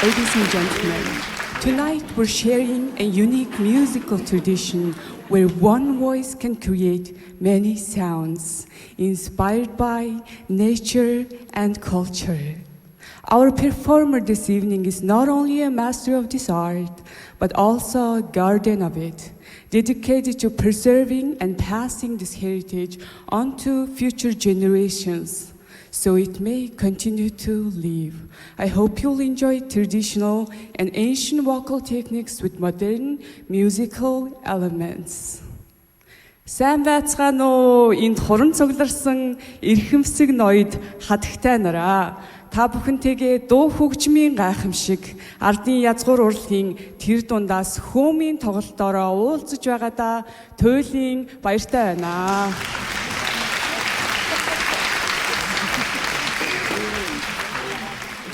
Ladies and gentlemen, tonight we're sharing a unique musical tradition where one voice can create many sounds inspired by nature and culture. Our performer this evening is not only a master of this art, but also a guardian of it, dedicated to preserving and passing this heritage on to future generations, so it may continue to live. I hope you'll enjoy traditional and ancient vocal techniques with modern musical elements. Сайн байцгаана уу? Энд хуран цугларсан эрхэмсэг ноёд хатагтай нараа. Та бүхэнтэйгээ дуу хөгжмийн гайхамшиг ардын язгуур урлагийн тэр дундаас хөөмийн тоглолтоороо уулзаж байгаадаа туйлын баяртай байна.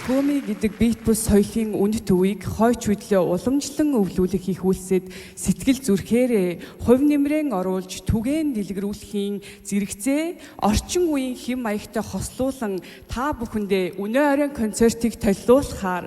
Хөөми гэдэг бит бус соёлын үнэт үеийг хойч үдлээ уламжлан өвлүүлэх их үйлсэд сэтгэл зүрхээрээ хувь нэмрэн оруулж түгээн дэлгэрүүлэхийн зэрэгцээ орчин үеийн хэм маягтай хослуулан та бүхэндээ өнөө оройн концертыг толиулахаар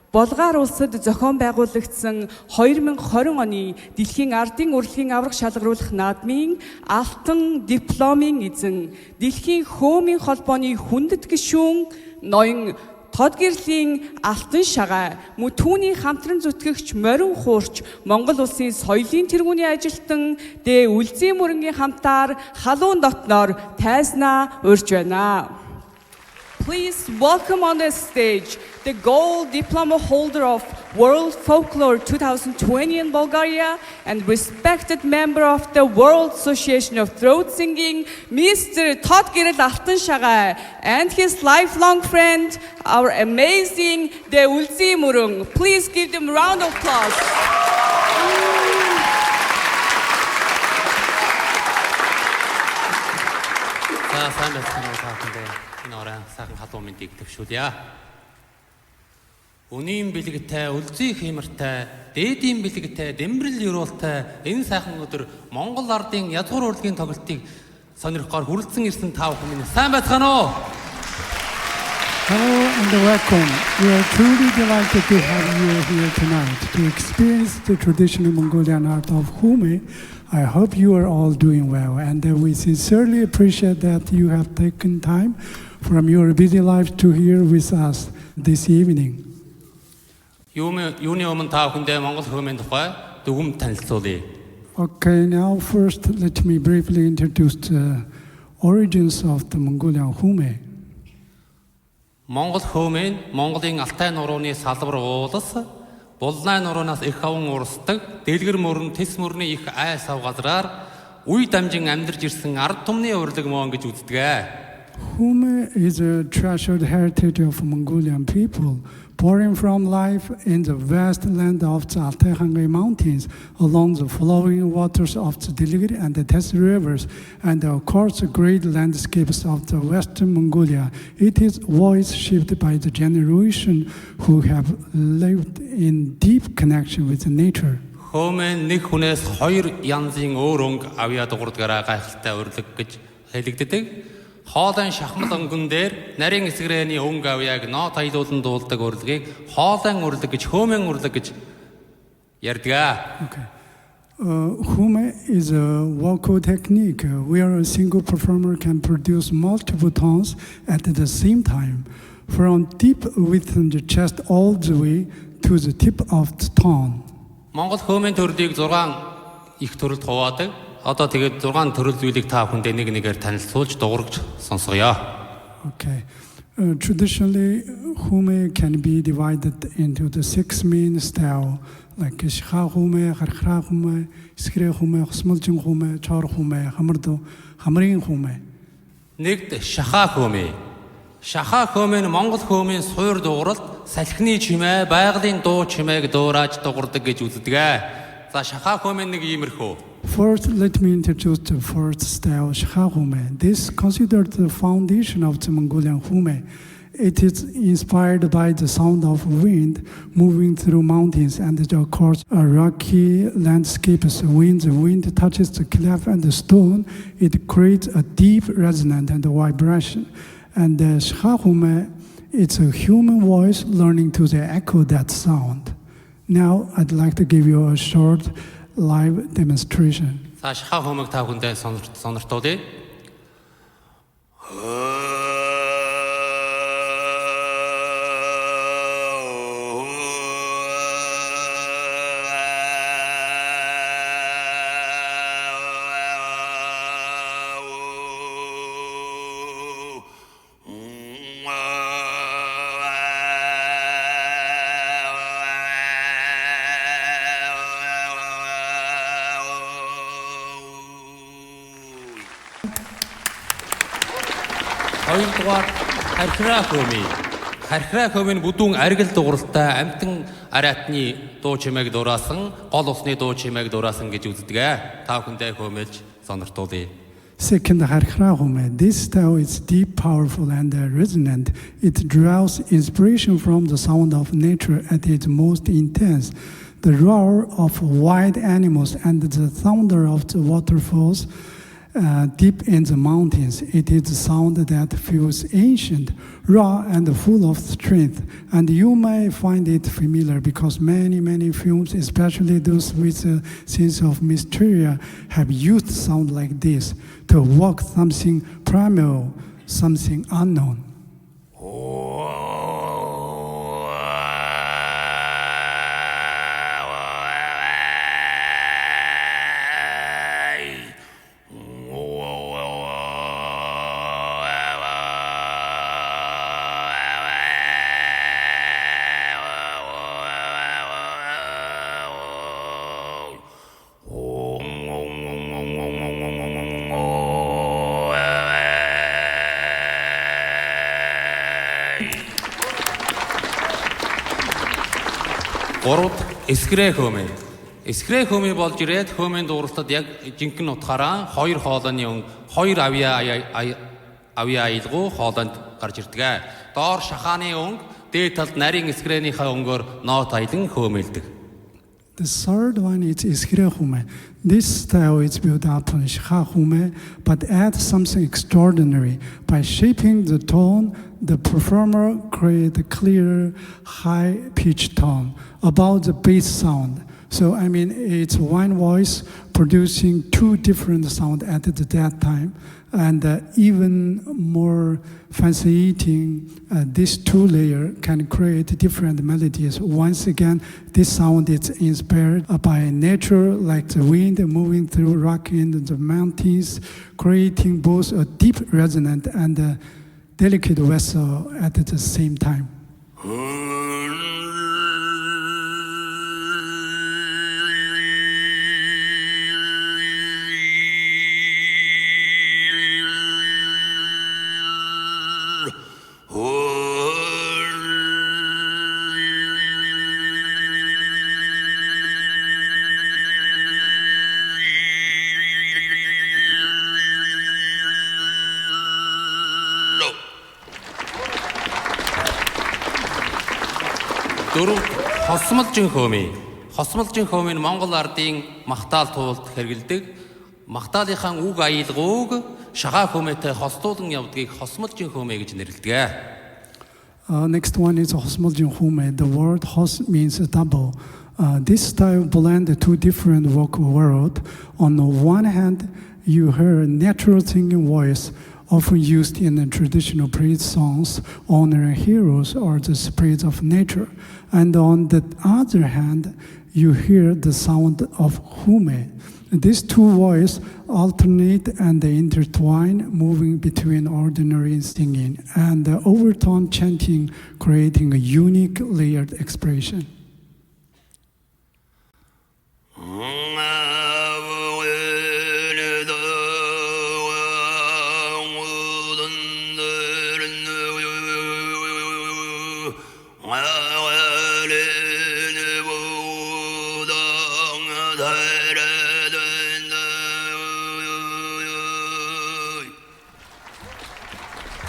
Болгаар улсад зохион байгуулагдсан 2020 оны Дэлхийн ардын урлагийн аврах шалгаруулах наадмын алтан дипломын эзэн Дэлхийн хөөмийн холбооны хүндэт гишүүн ноён Тод гэрлийн алтан шагаа мөн түүний хамтран зүтгэгч морин хуурч Монгол улсын соёлын тэргүүний ажилтан Дэ Үлзийн мөрөнгийн хамтаар халуун дотноор тайзнаа урьж байна. Please welcome on the stage the gold diploma holder of World Folklore 2020 in Bulgaria and respected member of the World Association of Throat Singing, Mr. Tod Gerel Алтан шагаа and his lifelong friend, our amazing Дэ Үлзийн мөрөн. Please give them a round of applause. Энэ орон сайхан халуун мэндийг төвшүүлье. Үнийн бэлэгтэй, үлзий хэмэртэй, дээдийн бэлэгтэй, дэмбэрэл юруултай энэ сайхан өдөр Монгол ардын язгуур урлагийн тоглолтыг сонирхохоор хүрэлцэн ирсэн та бүхэн минь сайн байцгаана уу? Hello and welcome. We are truly delighted to have you here tonight to experience the traditional Mongolian art of Hume. I hope you are all doing well, and we sincerely appreciate that you have taken time from your busy life to here with us this evening. Юуны өмнө та бүхэндээ Монгол хөөмийн тухай дүгм танилцуулъя. Okay, now first let me briefly introduce the origins of the Mongolian Hume. Монгол хөөмийн Монголын Алтай нурууны салбар уулас Булнай нуруунаас их аван урсдаг, дэлгэр мөрөн, тис мөрний их ай сав газраар үе дамжин амьдарч ирсэн ард түмний урлаг мөн гэж үздэг. Hume is a treasured heritage of Mongolian people, pouring from life in the vast land of the Altai-Khangai Mountains, along the flowing waters of the Diligiri and the Tes rivers, and of course the great landscapes of the Western Mongolia. It is voice shaped by the generation who have lived in deep connection with nature. Хөөмийн нэг хүнээс хоёр янзын өөр өнгө авьяа дуурдгаараа гайхалтай урлаг гэж хэлэгддэг. Хоолойн шахмал өнгөн дээр нарийн эсгэрээний өнгө авьяаг ноот аялуулан дуулдаг урлагийг хоолойн урлаг гэж хөөмийн урлаг гэж ярьдаг. Okay. Hume is a vocal technique where a single performer can produce multiple tones at the same time, from deep within the chest all the way to the tip of the tongue. Монгол хөөмийн төрлийг 6 их төрөлд хуваадаг. Одоо тэгээд 6 төрөл зүйлийг та бүхэндээ нэг нэгээр танилцуулж дуурж сонсгоё. Okay. Traditionally, Hume can be divided into the 6 main styles, like Shikha Hume, Kharkhra Hume, Iskre Hume, Khosmolchin Hume, Chor Hume, Hamardo, Hamrin Hume. Нэгд Шаха хөөмэй. Шаха хөөмэй нь Монгол хөөмийн суур дууралд салхины чимээ, байгалийн дуу чимээг дуурайж дуурдаг гэж үздэг. За Шаха хөөмэй нэг иймэрхүү. First, let me introduce the first style, Shikha Hume. This is considered the foundation of the Mongolian Hume. It is inspired by the sound of wind moving through mountains and, of course, a rocky landscapes. When the wind touches the cleft and the stone, it creates a deep resonance and vibration. And Shikha Hume it's a human voice learning to echo that sound. Now, I'd like to give you a short live demonstration. За шахаа хумыг та бүхэндээ сониртуулъя. Хоёрдугаар хархираа хөмий. Хархираа хөмийн бүдүүн аргил дууралтай амтан ариатны дуу чимээг дураасан, гол усны дуу чимээг дураасан гэж үздэг. Та бүхэндээ хөмөлж сониртуулъя. Second, harkrahume. This style is deep, powerful, and resonant. It draws inspiration from the sound of nature at its most intense. The roar of wild animals and the thunder of the waterfalls deep in the mountains. It is a sound that feels ancient, raw, and full of strength. And you may find it familiar because many films, especially those with a sense of mystery, have used sound like this to evoke something primal, something unknown. Гурав эскрэ хөмэй. Эскрэ хөмэй болж ирээд хөмийн дууралтад яг жинхэнэ утгаараа хоёр хоолойны хоёр авьяа аялгуу хоолойнд гарч ирдэг. Доор шахааны өнг, дээд талд нарийн эскрэнийхээ өнгөөр ноот аялан хөмэлдэг. The third one is iskrehume. This style is built upon shahume, but adds something extraordinary. By shaping the tone, the performer creates a clear, high-pitched tone about the bass sound. So, it's one voice producing two different sounds at that time. And even more fascinating, these two layers can create different melodies. Once again, this sound is inspired by nature, like the wind moving through rock in the mountains, creating both a deep resonant and a delicate vessel at the same time. Дөрөв хосмолжин хөмий. Хосмолжин хөмий нь Монгол ардын махтаал туулд хэрэгэлдэг. Махтаалынхаа үг аялгууг шагаа хөмөйтэй хослуулан явдгийг хосмолжин хөмэй гэж нэрлэдэг. Next one is hosmolжин hume. The word hos means double. This style blends two different vocal worlds. On the one hand, you hear a natural singing voice, often used in the traditional praise songs honoring heroes or the spirits of nature. And on the other hand, you hear the sound of hume. These two voices alternate and intertwine, moving between ordinary singing and overtone chanting, creating a unique layered expression.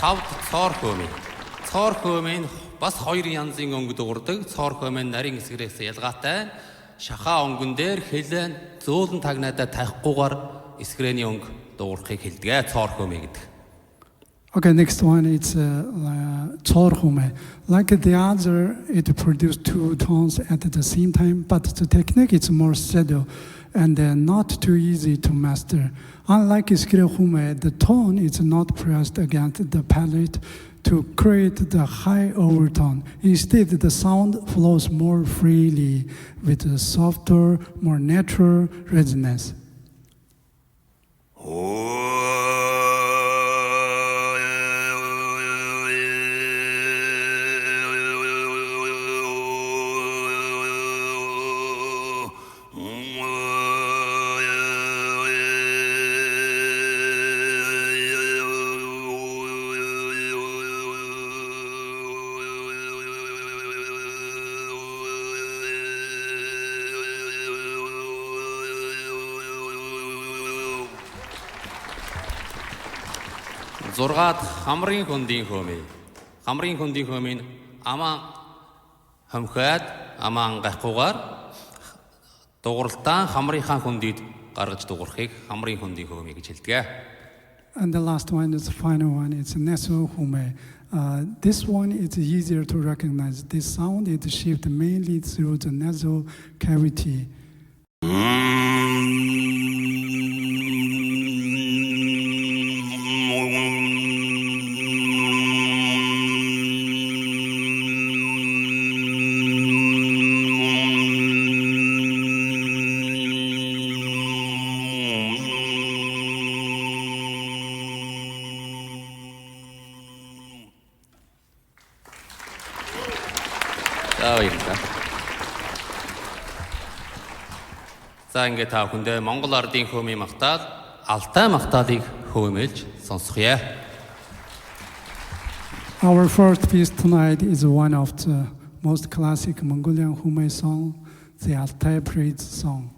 Тавд цоор хөмий. Цоор хөмий нь бас хоёр янзын өнгө дуурдаг. Цоор хөмий нь нарийн эсгэрээс ялгаатай. Шахаа өнгөн дээр хэлэн зөөлөн тагнаадаа тахихгүйгээр эсгрэний өнгө дуурахыг хэлдэг. Цоор хөмий гэдэг. Okay, next one is Chorhume. Like the other, it produced two tones at the same time, but the technique is more subtle and not too easy to master. Unlike Skrehume, the tone is not pressed against the palate to create the high overtone. Instead, the sound flows more freely with a softer, more natural resonance. Зургаад хамрын хөндийн хөөмэй. Хамрын хөндийн хөөмийн амаа хомхоод амаа ангахгүйгээр дууралтаа хамрынхаа хөндийд гаргаж дуурахыг хамрын хөндийн хөөмэй гэж хэлдэг. And the last one is the final one. It's Nesu Hume. This one is easier to recognize. This sound is shaped mainly through the nasal cavity. За ингээд та бүхэндээ Монгол ардын хөөмийн магтаал Алтай магтаалыг хөөмөлж сонсгоё. Our first piece tonight is one of the most classic Mongolian Hume song, the Altai Praise song.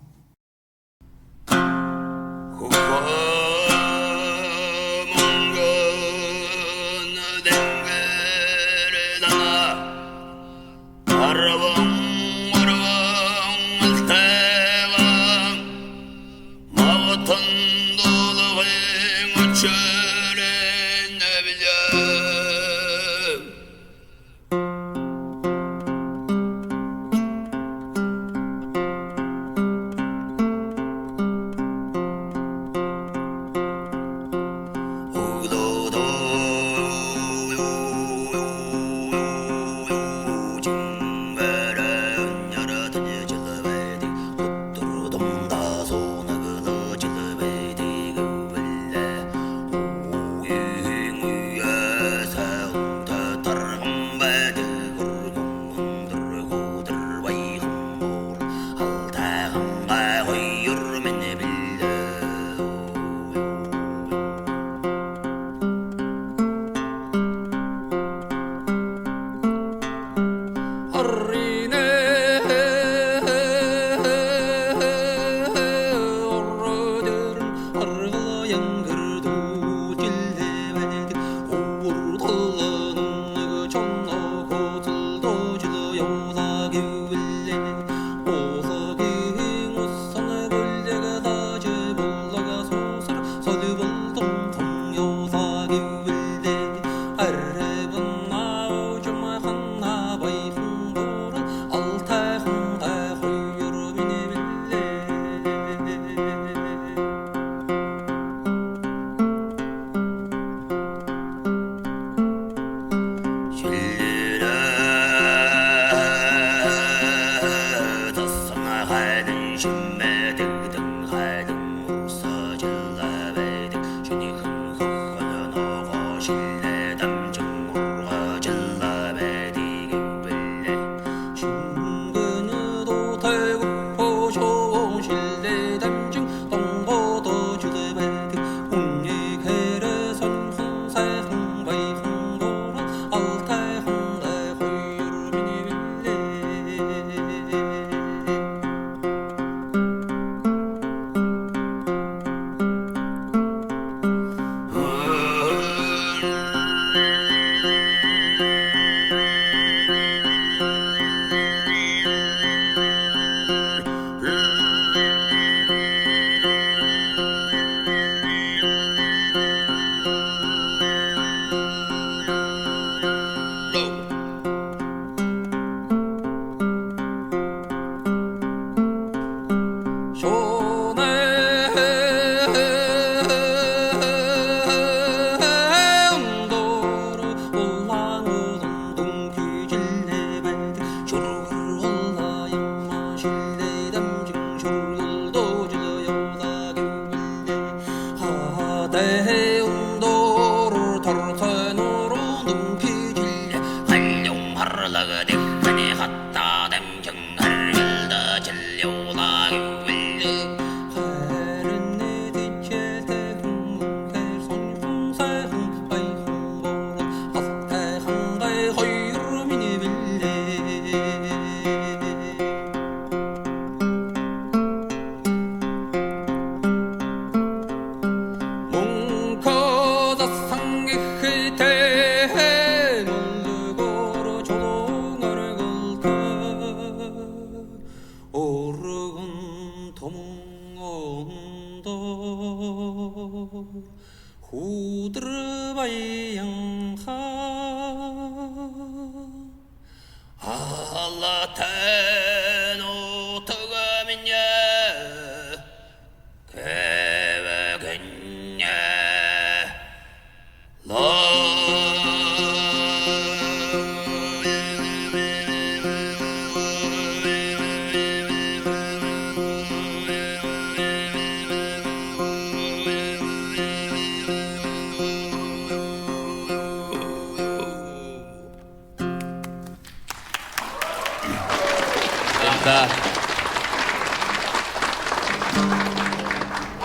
баярлалаа.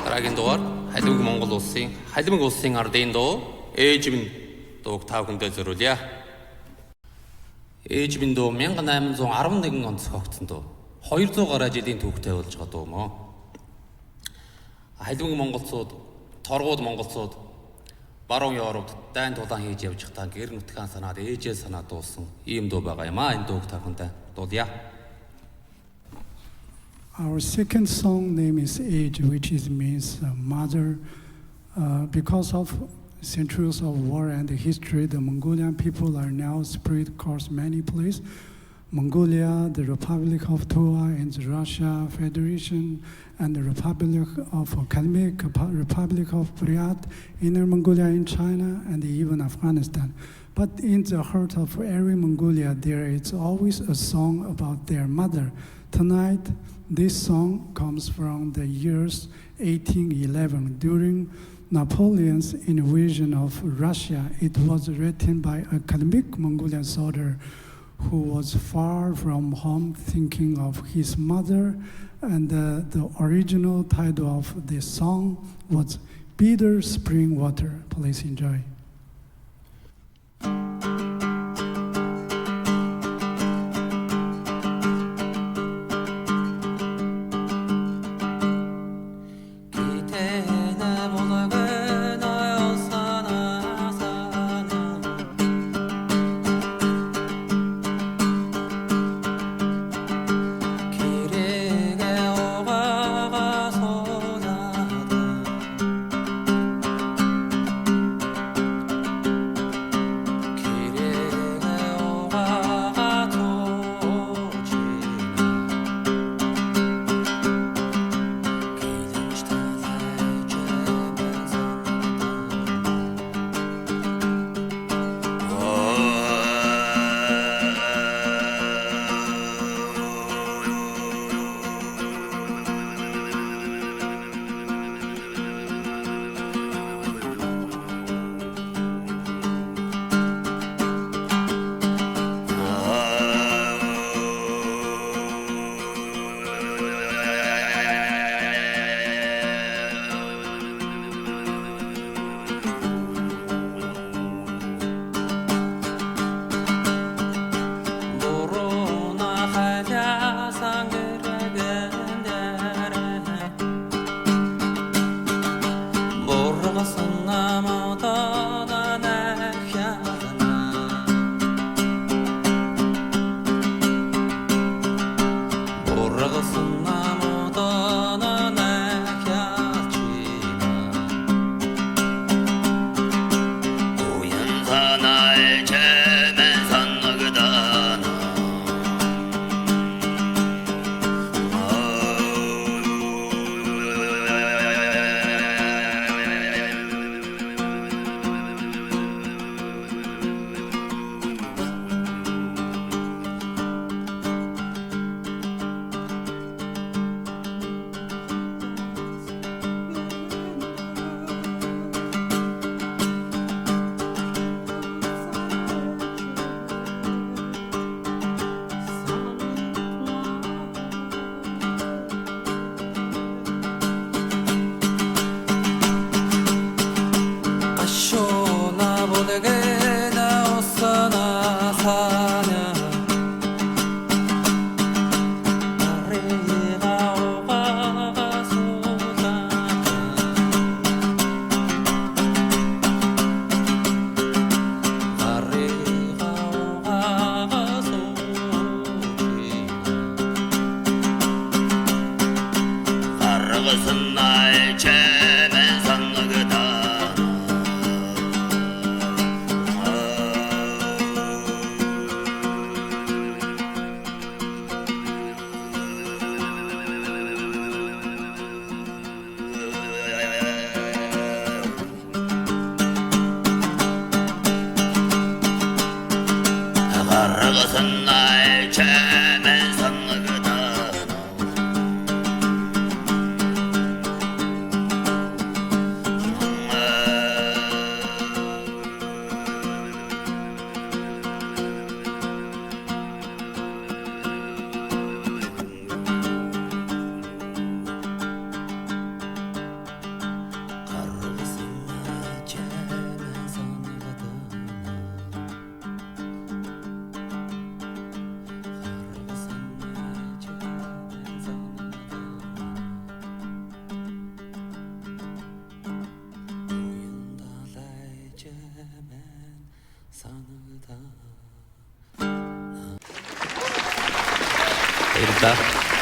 Дараагийн дугаар Халимаг Монгол улсын Халимаг улсын ардын дуу Ээж минь дууг та бүхэндээ зориулъя. Ээж минь дуу 1811 онд зохиогдсон дуу. 200 гаруй жилийн түүхтэй болж байгаа дуу мó. Халимаг монголцууд, торгууд монголцууд баруун Европт дайн тулаан хийж явж байхдаа гэр нутгаан санаад ээжээ санаад дуусан ийм дуу байгаа юм аа. Энэ дууг та бүхэндээ дуулъя. Our second song name is Age, which means mother. Because of centuries of war and history, the Mongolian people are now spread across many places. Mongolia, the Republic of Tula, and Russia Federation, and the Republic of Kalmyk, Republic of Buryat, Inner Mongolia in China, and even Afghanistan. But in the heart of every Mongolia, there is always a song about their mother. Tonight, this song comes from the years 1811, during Napoleon's invasion of Russia. It was written by a Kalmyk Mongolian soldier who was far from home, thinking of his mother, and the original title of this song was Bitter Spring Water. Please enjoy. баярлалаа.